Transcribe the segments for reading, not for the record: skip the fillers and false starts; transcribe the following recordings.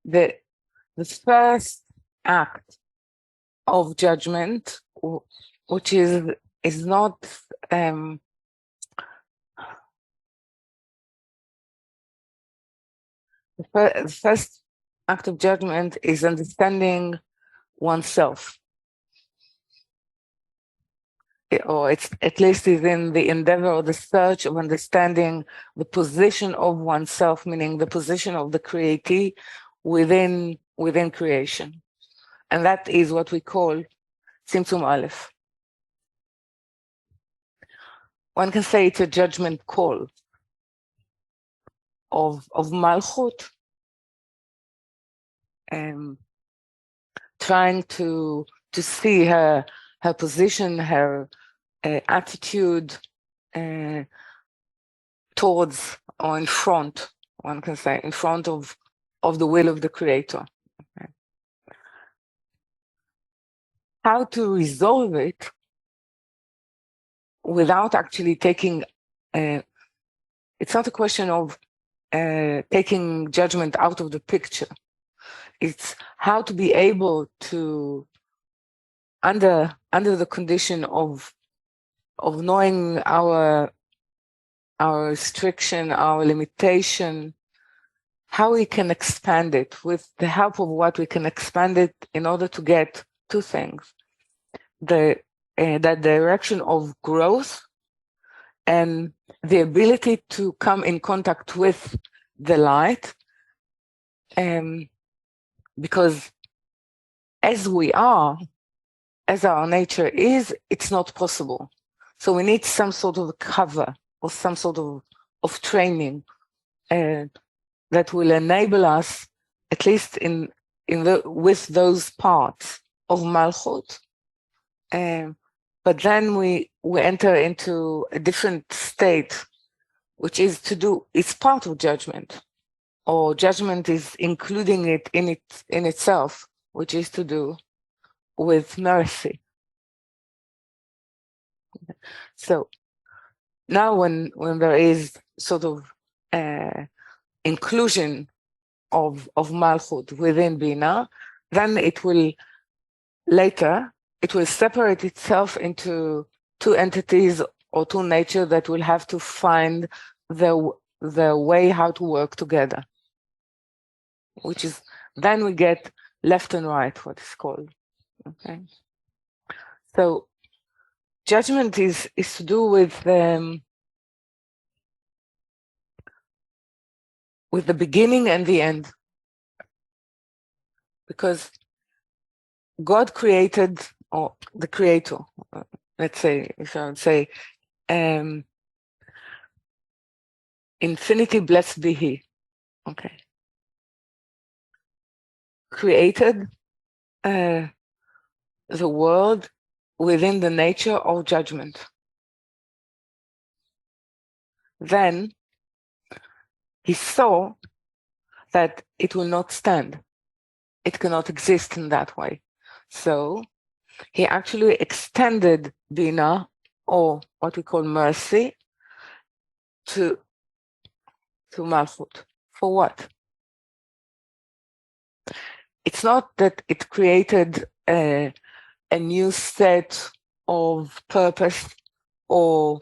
the first act of judgment, which is not the first act of judgment is understanding oneself, or it's at least is in the endeavor or the search of understanding the position of oneself, meaning the position of the createe within creation, and that is what we call Tzimtzum Aleph. One can say it's a judgment call of Malchut, trying to see her position, her attitude towards, or in front, one can say, in front of the will of the Creator. Okay. How to resolve it without actually taking, it's not a question of taking judgment out of the picture. It's how to be able to, under the condition of knowing our restriction, our limitation, how we can expand it. With the help of what we can expand it in order to get two things: that direction of growth and the ability to come in contact with the light, because as we are, as our nature is, it's not possible. So we need some sort of cover or some sort of training that will enable us, at least with those parts of Malchut. But then we enter into a different state, which is it's part of judgment, or judgment is including it in itself, which is to do with mercy. So now when there is sort of inclusion of Malchut within Bina, then it will separate itself into two entities or two natures that will have to find the way how to work together, which is, then we get left and right, what is called. Okay. So judgment is to do with the beginning and the end, because God created, or the Creator, let's say, if I would say, infinity blessed be He. Okay. Created the world within the nature of judgment. Then He saw that it will not stand. It cannot exist in that way. So He actually extended Bina, or what we call mercy, to Malchut. For what? It's not that it created a new set of purpose or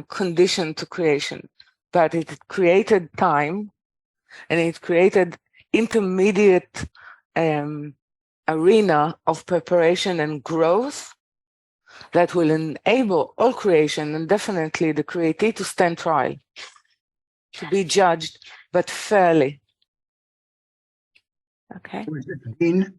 condition to creation, but it created time, and it created intermediate arena of preparation and growth that will enable all creation, and definitely the createe, to stand trial, to be judged, but fairly. Okay. Din?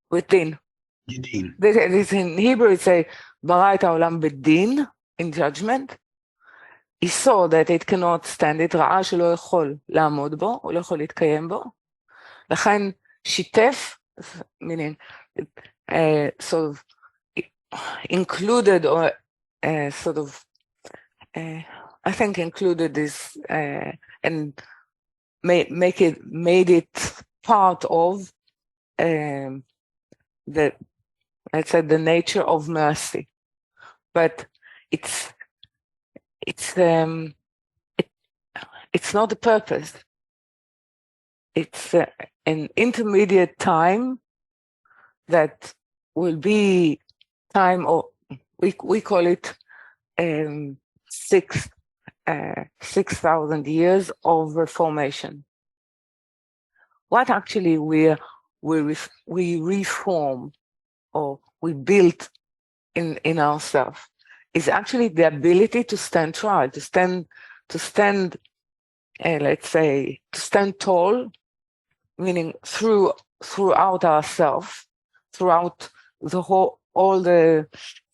With din. Din. This in Hebrew, it's a bara et haolam b'din, in judgment. He saw that it cannot stand it, ראה שלא יכול לעמוד בו, הוא לא יכול להתקיים בו. לכן שיתף, meaning, sort of included, or sort of, I think included this, and made it part of the, let's say, the nature of mercy. But it's not the purpose. it's an intermediate time that will be time, or we call it 6,000 years of reformation. What actually we reform or we built in ourselves is actually the ability to stand trial, to stand, let's say, to stand tall, meaning throughout ourselves, throughout the whole, all the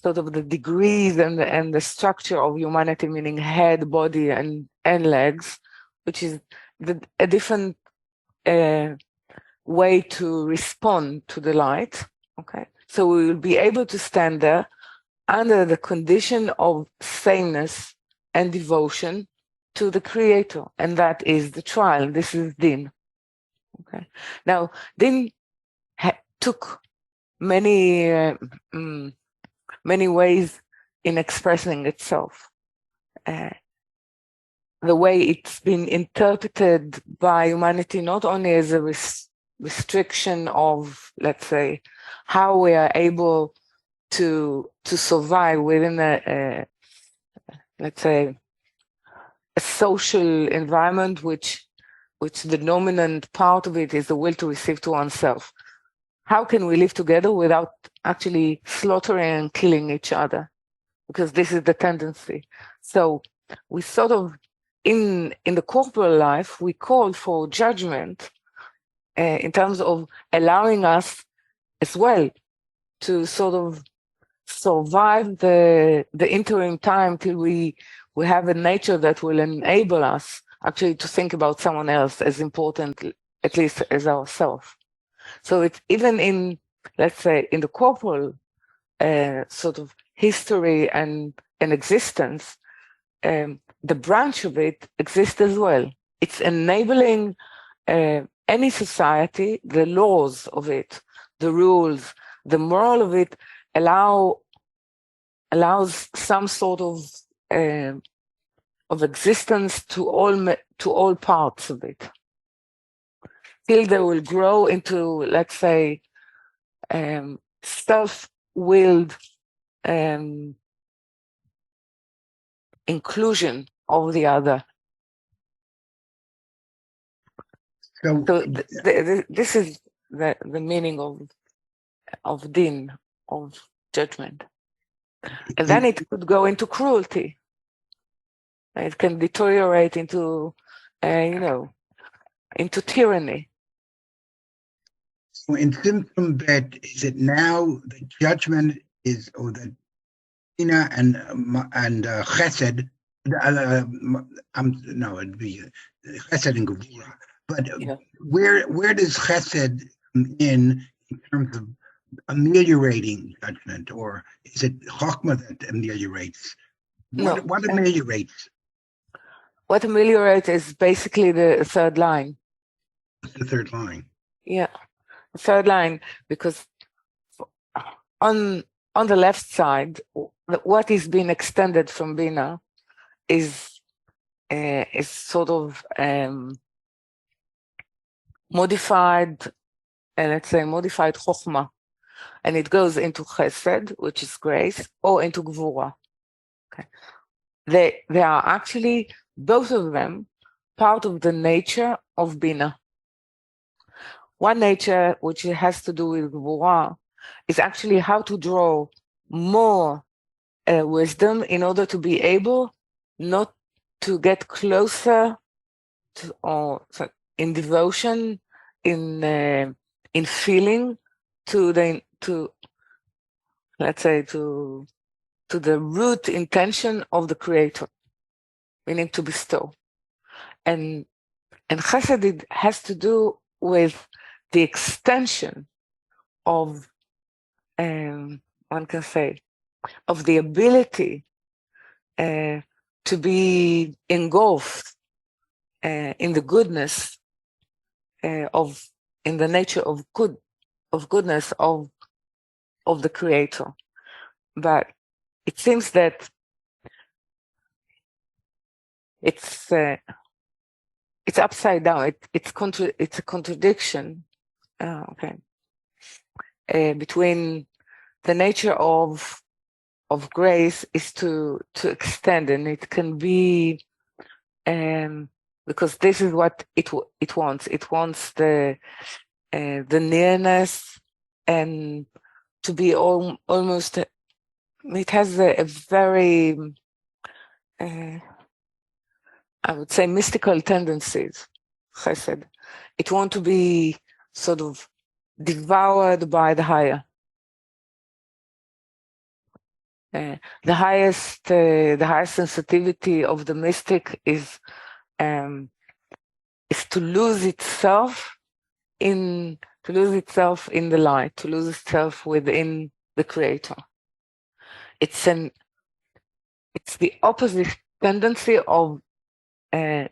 sort of the degrees and the structure of humanity, meaning head, body, and legs, which is a different way to respond to the light. Okay, so we will be able to stand there under the condition of sameness and devotion to the Creator, and that is the trial. This is Din. Okay, now Din took many many ways in expressing itself. The way it's been interpreted by humanity, not only as a restriction of, let's say, how we are able to survive within let's say, a social environment, which the dominant part of it is the will to receive to oneself. How can we live together without actually slaughtering and killing each other? Because this is the tendency. So we sort of, in the corporal life, we called for judgment in terms of allowing us as well to sort of survive the interim time till we have a nature that will enable us actually to think about someone else as important, at least as ourselves. So it's even in, let's say, in the corporal sort of history and existence, the branch of it exists as well. It's enabling any society, the laws of it, the rules, the moral of it allows some sort of existence to all parts of it, till they will grow into, let's say, self-willed inclusion of the other. So this is the meaning of din, of judgment. And then it could go into cruelty. It can deteriorate into, into tyranny. So in symptom bet, is it now the judgment is, or the Bina and Chesed? No, it'd be Chesed and Gevura. But where does Chesed come in terms of ameliorating judgment, or is it Chokmah that ameliorates? What ameliorates? What ameliorates is basically the third line. The third line. Yeah, the third line, because on the left side, what is being extended from Bina is sort of modified, let's say, modified Chokhmah, and it goes into Chesed, which is grace, or into Gvura. Okay, they are actually, both of them, part of the nature of Bina. One nature, which has to do with Gvura, is actually how to draw more wisdom in order to be able not to get closer to, or in devotion, in feeling to let's say to the root intention of the Creator, meaning to bestow. And Chesed, it has to do with the extension of, one can say, of the ability to be engulfed in the goodness in the nature of goodness of the Creator. But it seems that it's it's upside down. It's a contradiction. Between the nature of grace is to extend, and it can be because this is what it wants. It wants the nearness and to be almost. It has a very I would say mystical tendencies. Chesed. It wants to be sort of devoured by the higher. The highest sensitivity of the mystic is to lose itself in the light, to lose itself within the Creator. It's the opposite tendency of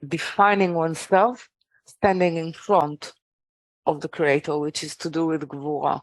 defining oneself standing in front of the Creator, which is to do with Gvura.